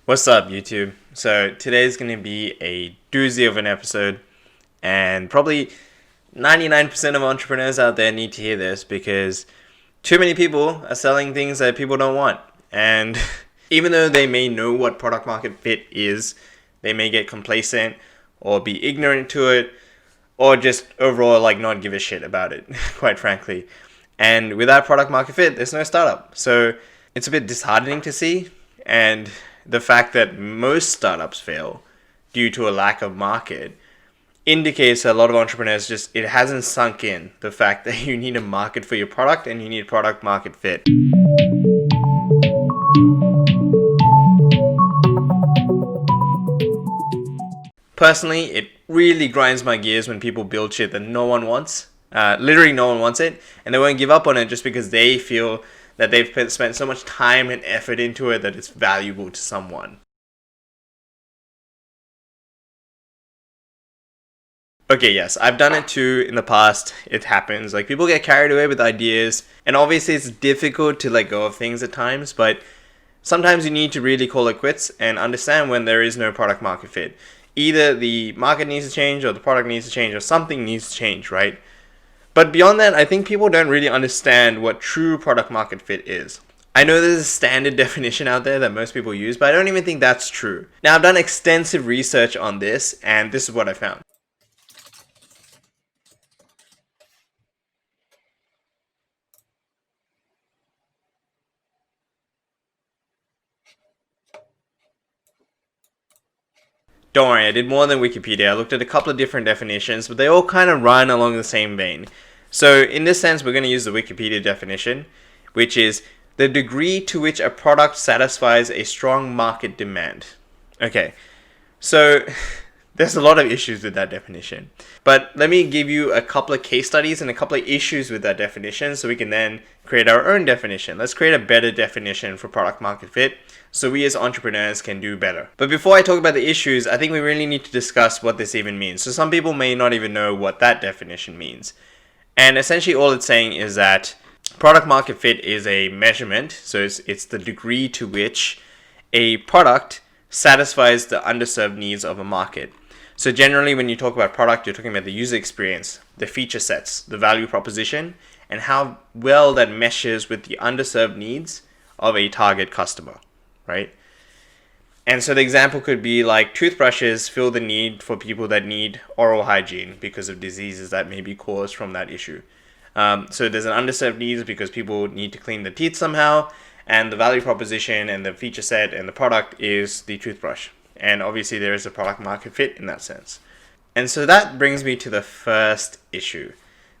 What's up, YouTube? So today's going to be a doozy of an episode, and probably 99% of entrepreneurs out there need to hear this because too many people are selling things that people don't want. And even though they may know what product market fit is, they may get complacent or be ignorant to it, or just overall not give a shit about it, quite frankly. And without product market fit, there's no startup. So it's a bit disheartening to see, and the fact that most startups fail due to a lack of market indicates that a lot of entrepreneurs it hasn't sunk in the fact that you need a market for your product and you need product market fit. Personally, it really grinds my gears when people build shit that no one wants. Literally no one wants it, and they won't give up on it just because they feel that they've spent so much time and effort into it that it's valuable to someone. Okay, yes, I've done it too in the past. It happens. People get carried away with ideas, and obviously it's difficult to let go of things at times, but sometimes you need to really call it quits and understand when there is no product market fit. Either the market needs to change, or the product needs to change, or something needs to change, right? But beyond that, I think people don't really understand what true product market fit is. I know there's a standard definition out there that most people use, but I don't even think that's true. Now, I've done extensive research on this, and this is what I found. Don't worry, I did more than Wikipedia. I looked at a couple of different definitions, but they all kind of run along the same vein. So in this sense, we're going to use the Wikipedia definition, which is the degree to which a product satisfies a strong market demand. Okay, so there's a lot of issues with that definition. But let me give you a couple of case studies and a couple of issues with that definition so we can then create our own definition. Let's create a better definition for product market fit so we as entrepreneurs can do better. But before I talk about the issues, I think we really need to discuss what this even means. So some people may not even know what that definition means. And essentially all it's saying is that product market fit is a measurement. So it's the degree to which a product satisfies the underserved needs of a market. So generally when you talk about product, you're talking about the user experience, the feature sets, the value proposition, and how well that meshes with the underserved needs of a target customer, right? And so the example could be like toothbrushes fill the need for people that need oral hygiene because of diseases that may be caused from that issue. So there's an underserved needs because people need to clean their teeth somehow, and the value proposition and the feature set and the product is the toothbrush. And obviously there is a product market fit in that sense. And so that brings me to the first issue.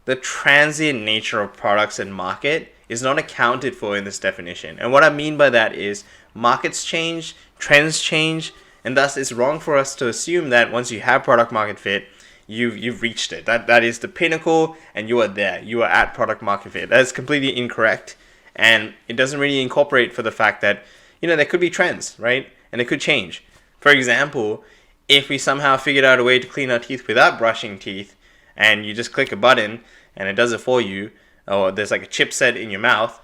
The transient nature of products and market is not accounted for in this definition. And what I mean by that is markets change, trends change, and thus it's wrong for us to assume that once you have product market fit, you've reached it. That is the pinnacle and you are there. You are at product market fit. That is completely incorrect. And it doesn't really incorporate for the fact that, there could be trends, right? And they could change. For example, if we somehow figured out a way to clean our teeth without brushing teeth, and you just click a button and it does it for you, or there's like a chipset in your mouth,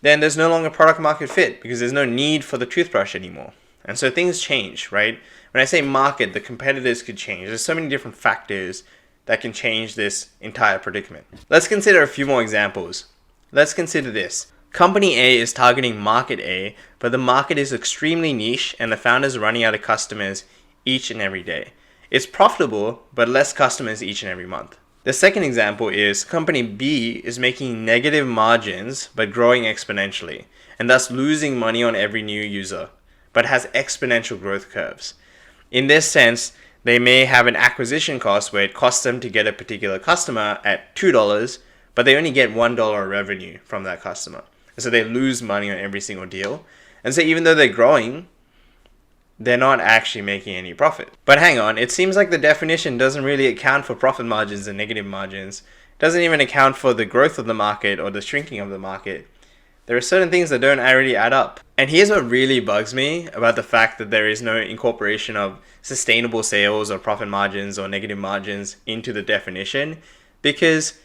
then there's no longer product market fit because there's no need for the toothbrush anymore. And so things change, right? When I say market, the competitors could change. There's so many different factors that can change this entire predicament. Let's consider a few more examples. Let's consider this. Company A is targeting market A, but the market is extremely niche and the founders are running out of customers each and every day. It's profitable, but less customers each and every month. The second example is company B is making negative margins but growing exponentially, and thus losing money on every new user, but has exponential growth curves. In this sense, they may have an acquisition cost where it costs them to get a particular customer at $2, but they only get $1 revenue from that customer. So they lose money on every single deal. And so even though they're growing, they're not actually making any profit. But hang on, it seems like the definition doesn't really account for profit margins and negative margins. It doesn't even account for the growth of the market or the shrinking of the market. There are certain things that don't really add up. And here's what really bugs me about the fact that there is no incorporation of sustainable sales or profit margins or negative margins into the definition, because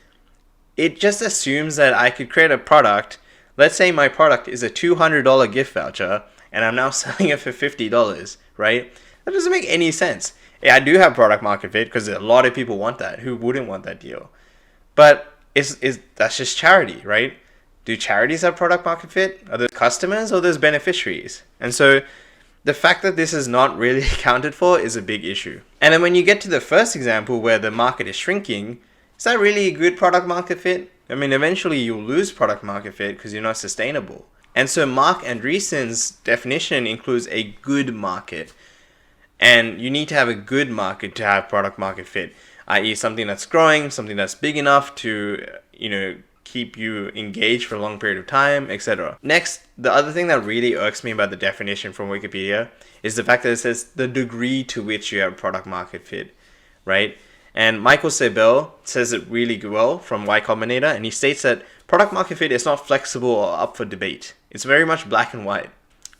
it just assumes that I could create a product. Let's say my product is a $200 gift voucher, and I'm now selling it for $50, right? That doesn't make any sense. Yeah, I do have product market fit because a lot of people want that. Who wouldn't want that deal? But that's just charity, right? Do charities have product market fit? Are those customers or those beneficiaries? And so the fact that this is not really accounted for is a big issue. And then when you get to the first example where the market is shrinking, is that really a good product market fit? I mean, eventually you'll lose product market fit because you're not sustainable. And so Mark Andreessen's definition includes a good market. And you need to have a good market to have product market fit, i.e. something that's growing, something that's big enough to, keep you engaged for a long period of time, etc. Next, the other thing that really irks me about the definition from Wikipedia is the fact that it says the degree to which you have product market fit, right? And Michael Seibel says it really well from Y Combinator, and he states that product market fit is not flexible or up for debate. It's very much black and white.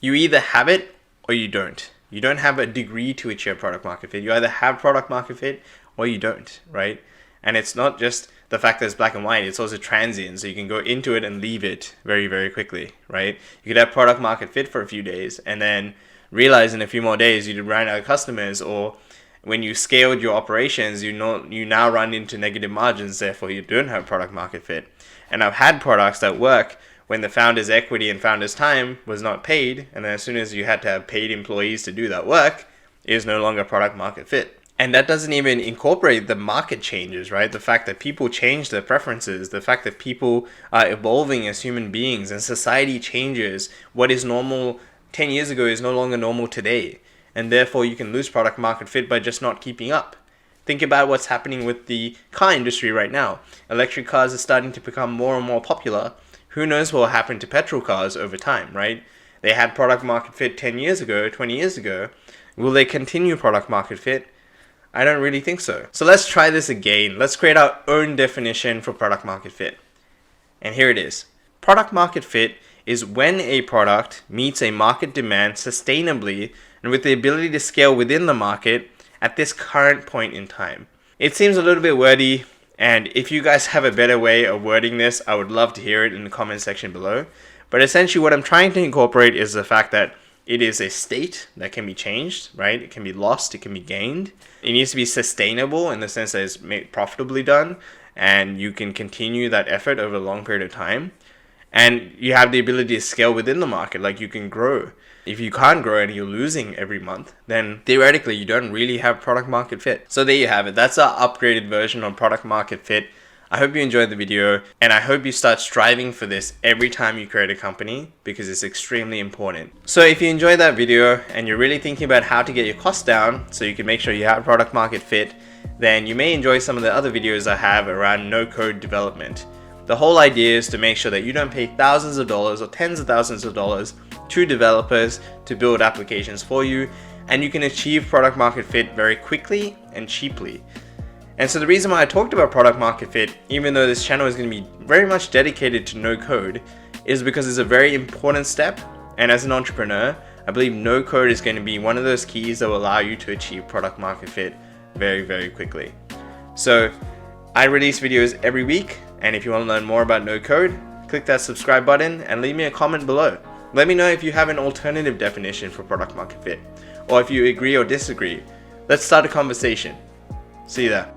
You either have it or you don't. You don't have a degree to which you have product market fit. You either have product market fit or you don't, right? And it's not just the fact that it's black and white, it's also transient. So you can go into it and leave it very, very quickly, right? You could have product market fit for a few days and then realize in a few more days you ran out of customers, or when you scaled your operations, you now run into negative margins, therefore you don't have product market fit. And I've had products that work when the founder's equity and founder's time was not paid, and then as soon as you had to have paid employees to do that work, it is no longer product market fit. And that doesn't even incorporate the market changes, right? The fact that people change their preferences, the fact that people are evolving as human beings and society changes. What is normal 10 years ago is no longer normal today. And therefore you can lose product market fit by just not keeping up. Think about what's happening with the car industry right now. Electric cars are starting to become more and more popular. Who knows what will happen to petrol cars over time, right? They had product market fit 10 years ago, 20 years ago. Will they continue product market fit? I don't really think so. So let's try this again. Let's create our own definition for product market fit. And here it is. Product market fit is when a product meets a market demand sustainably and with the ability to scale within the market at this current point in time. It seems a little bit wordy, and if you guys have a better way of wording this, I would love to hear it in the comment section below. But essentially what I'm trying to incorporate is the fact that it is a state that can be changed, right? It can be lost, it can be gained. It needs to be sustainable in the sense that it's profitably done, and you can continue that effort over a long period of time. And you have the ability to scale within the market, like you can grow. If you can't grow and you're losing every month, then theoretically you don't really have product market fit. So there you have it. That's our upgraded version on product market fit. I hope you enjoyed the video, and I hope you start striving for this every time you create a company, because it's extremely important. So if you enjoyed that video and you're really thinking about how to get your costs down so you can make sure you have product market fit, then you may enjoy some of the other videos I have around no-code development. The whole idea is to make sure that you don't pay thousands of dollars or tens of thousands of dollars to developers to build applications for you, and you can achieve product market fit very quickly and cheaply. And so the reason why I talked about product market fit, even though this channel is going to be very much dedicated to no code, is because it's a very important step. And as an entrepreneur, I believe no code is going to be one of those keys that will allow you to achieve product market fit very, very quickly. So I release videos every week, and if you want to learn more about no code, click that subscribe button and leave me a comment below. Let me know if you have an alternative definition for product market fit, or if you agree or disagree. Let's start a conversation. See you there.